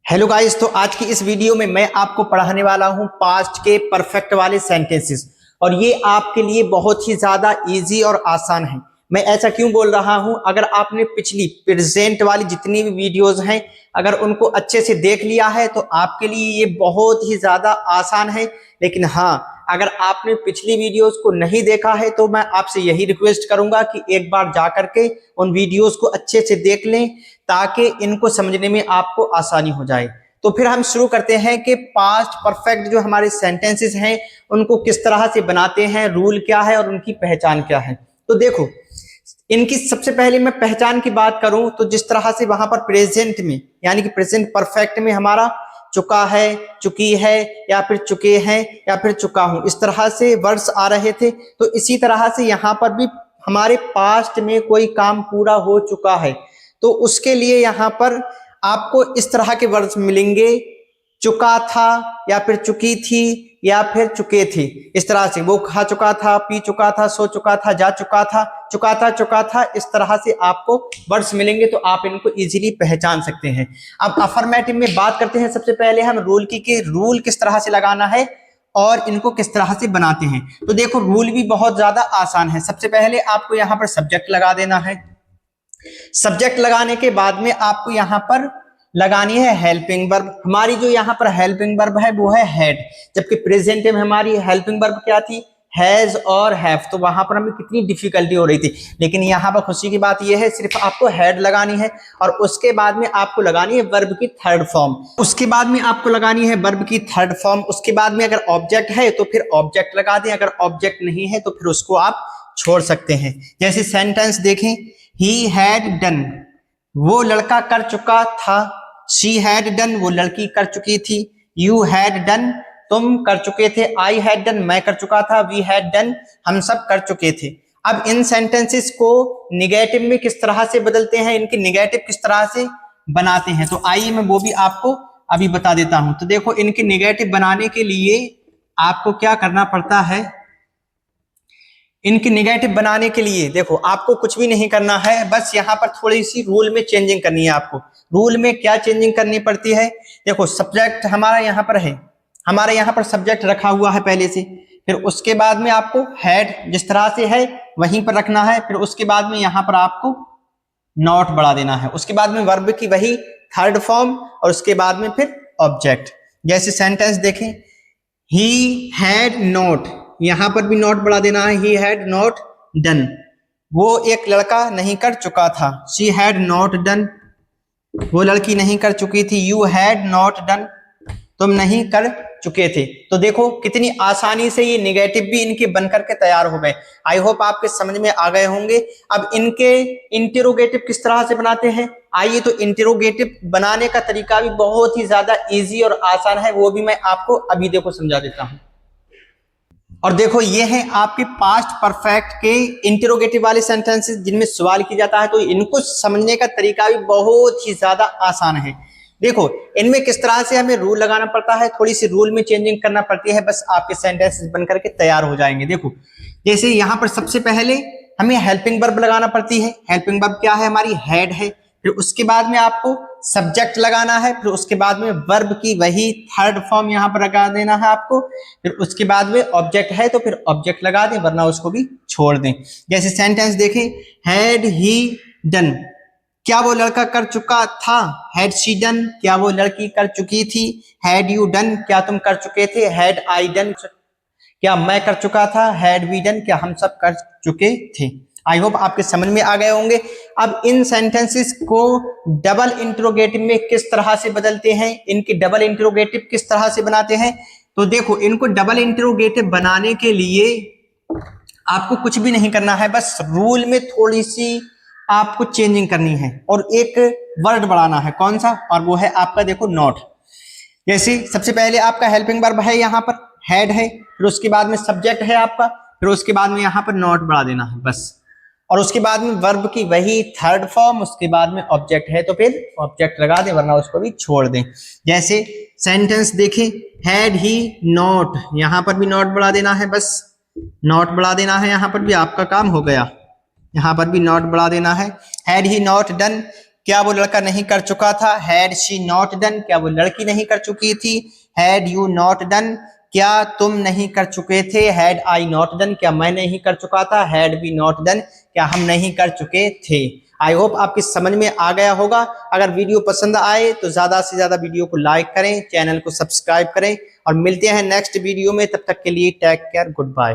Hello guys, तो आज की इस वीडियो में मैं आपको पढ़ाने वाला हूं पास्ट के परफेक्ट वाले सेंटेंसेस। और ये आपके लिए बहुत ही ज्यादा इजी और आसान है। मैं ऐसा क्यों बोल रहा हूं? अगर आपने पिछली प्रेजेंट वाली जितनी भी वीडियोस हैं अगर उनको अच्छे से देख लिया है तो आपके लिए ये बहुत ही ज्यादा आसान है। लेकिन हाँ, अगर आपने पिछली वीडियोस को नहीं देखा है तो मैं आपसे यही रिक्वेस्ट करूंगा कि एक बार जा करके उन वीडियोस को अच्छे से देख लें ताकि इनको समझने में आपको आसानी हो जाए। तो फिर हम शुरू करते हैं कि पास्ट परफेक्ट जो हमारे सेंटेंसेस हैं उनको किस तरह से बनाते हैं, रूल क्या है और उनकी पहचान क्या है। तो देखो, इनकी सबसे पहले मैं पहचान की बात करूं तो जिस तरह से वहां पर प्रेजेंट में यानी कि प्रेजेंट परफेक्ट में हमारा चुका है, चुकी है या फिर चुके हैं या फिर चुका हूं, इस तरह से वर्ड्स आ रहे थे। तो इसी तरह से यहां पर भी हमारे पास्ट में कोई काम पूरा हो चुका है तो उसके लिए यहां पर आपको इस तरह के वर्ड्स मिलेंगे, चुका था या फिर चुकी थी या फिर चुके थे। इस तरह से वो खा चुका था, पी चुका था, सो चुका था, जा चुका था, चुका था, इस तरह से आपको वर्ड्स मिलेंगे तो आप इनको इजीली पहचान सकते हैं। अब अफर्मेटिव में बात करते हैं सबसे पहले हम रूल की कि रूल किस तरह से लगाना है और इनको किस तरह से बनाते हैं। तो देखो, रूल भी बहुत ज्यादा आसान है। सबसे पहले आपको यहाँ पर सब्जेक्ट लगा देना है। सब्जेक्ट लगाने के बाद में आपको यहां पर लगानी है हेल्पिंग वर्ब। हमारी जो यहां पर हेल्पिंग वर्ब है वो है हैड, जबकि प्रेजेंट में हमारी हेल्पिंग वर्ब क्या थी? हैज और हैव। तो वहां पर हमें कितनी डिफिकल्टी हो रही थी, लेकिन यहां पर खुशी की बात यह है सिर्फ आपको हैड लगानी है और उसके बाद में आपको लगानी है वर्ब की थर्ड फॉर्म। उसके बाद में आपको लगानी है वर्ब की थर्ड फॉर्म। उसके बाद में अगर ऑब्जेक्ट है तो फिर ऑब्जेक्ट लगा दें, अगर ऑब्जेक्ट नहीं है तो फिर उसको आप छोड़ सकते हैं। जैसे सेंटेंस देखें, he had done, वो लड़का कर चुका था। she had done, वो लड़की कर चुकी थी। you had done, तुम कर चुके थे। I had done, मैं कर चुका था। we had done, हम सब कर चुके थे। अब इन सेंटेंसेस को निगेटिव में किस तरह से बदलते हैं, इनके निगेटिव किस तरह से बनाते हैं, तो आइए मैं वो भी आपको अभी बता देता हूं। तो देखो, इनके निगेटिव बनाने के लिए आपको क्या करना पड़ता है। इनकी निगेटिव बनाने के लिए देखो, आपको कुछ भी नहीं करना है, बस यहाँ पर थोड़ी सी रूल में चेंजिंग करनी है। आपको रूल में क्या चेंजिंग करनी पड़ती है? देखो, सब्जेक्ट हमारा यहाँ पर है, हमारे यहाँ पर सब्जेक्ट रखा हुआ है पहले से। फिर उसके बाद में आपको हैड जिस तरह से है वहीं पर रखना है। फिर उसके बाद में यहाँ पर आपको नॉट बढ़ा देना है। उसके बाद में वर्ब की वही थर्ड फॉर्म और उसके बाद में फिर ऑब्जेक्ट। जैसे सेंटेंस देखें, ही हैड नॉट, यहां पर भी नॉट बढ़ा देना है। ही हैड नॉट डन, वो एक लड़का नहीं कर चुका था। शी हैड नॉट डन, वो लड़की नहीं कर चुकी थी। यू हैड नॉट डन, तुम नहीं कर चुके थे। तो देखो कितनी आसानी से ये निगेटिव भी इनके बनकर के तैयार हो गए। आई होप आपके समझ में आ गए होंगे। अब इनके इंटेरोगेटिव किस तरह से बनाते हैं, आइए। तो इंटेरोगेटिव बनाने का तरीका भी बहुत ही ज्यादा इजी और आसान है, वो भी मैं आपको अभी देखो समझा देता हूं। और देखो, ये हैं आपके पास्ट परफेक्ट के इंटेरोगेटिव वाले सेंटेंसेस जिनमें सवाल किया जाता है। तो इनको समझने का तरीका भी बहुत ही ज्यादा आसान है। देखो, इनमें किस तरह से हमें रूल लगाना पड़ता है, थोड़ी सी रूल में चेंजिंग करना पड़ती है, बस आपके सेंटेंसेस बनकर के तैयार हो जाएंगे। देखो, जैसे यहां पर सबसे पहले हमें हेल्पिंग वर्ब लगाना पड़ती है। हेल्पिंग वर्ब क्या है? हमारी हैड है। फिर उसके बाद में आपको सब्जेक्ट लगाना है। फिर उसके बाद में वर्ब की वही थर्ड फॉर्म यहां पर लगा देना है आपको। फिर उसके बाद में ऑब्जेक्ट है तो फिर ऑब्जेक्ट लगा दें, वरना उसको भी छोड़ दें। जैसे सेंटेंस देखें, हैड ही डन, क्या वो लड़का कर चुका था? हैड शी डन, क्या वो लड़की कर चुकी थी? हैड यू डन, क्या तुम कर चुके थे? हैड आई डन, क्या मैं कर चुका था? हैड वी डन, क्या हम सब कर चुके थे? आई होप आपके समझ में आ गए होंगे। अब इन सेंटेंसेस को डबल इंटरोगेटिव में किस तरह से बदलते हैं, इनकी डबल इंटरोगेटिव किस तरह से बनाते हैं। तो देखो, इनको डबल इंटरोगेटिव बनाने के लिए आपको कुछ भी नहीं करना है, बस रूल में थोड़ी सी आपको चेंजिंग करनी है और एक वर्ड बढ़ाना है। कौन सा? और वो है आपका देखो नॉट। जैसे सबसे पहले आपका हेल्पिंग वर्ब है, यहाँ पर हैड है। फिर उसके बाद में सब्जेक्ट है आपका। फिर उसके बाद में यहाँ पर नॉट बढ़ा देना है बस। और उसके बाद में वर्ब की वही थर्ड फॉर्म। उसके बाद में ऑब्जेक्ट है तो फिर ऑब्जेक्ट लगा दें, वरना उसको भी छोड़ दें। जैसे सेंटेंस देखें, हैड ही नॉट, यहां पर भी नॉट बढ़ा देना है, बस नॉट बढ़ा देना है। यहां पर भी आपका काम हो गया, यहां पर भी नॉट बढ़ा देना है। हैड ही नॉट डन, क्या वो लड़का नहीं कर चुका था? हैड शी नॉट डन, क्या वो लड़की नहीं कर चुकी थी? हैड यू नॉट डन, क्या तुम नहीं कर चुके थे? हैड आई नॉट डन, क्या मैं नहीं कर चुका था? हैड वी नॉट डन, क्या हम नहीं कर चुके थे? आई होप आपकी समझ में आ गया होगा। अगर वीडियो पसंद आए तो ज्यादा से ज्यादा वीडियो को लाइक करें, चैनल को सब्सक्राइब करें और मिलते हैं नेक्स्ट वीडियो में। तब तक के लिए टेक केयर, गुड बाय।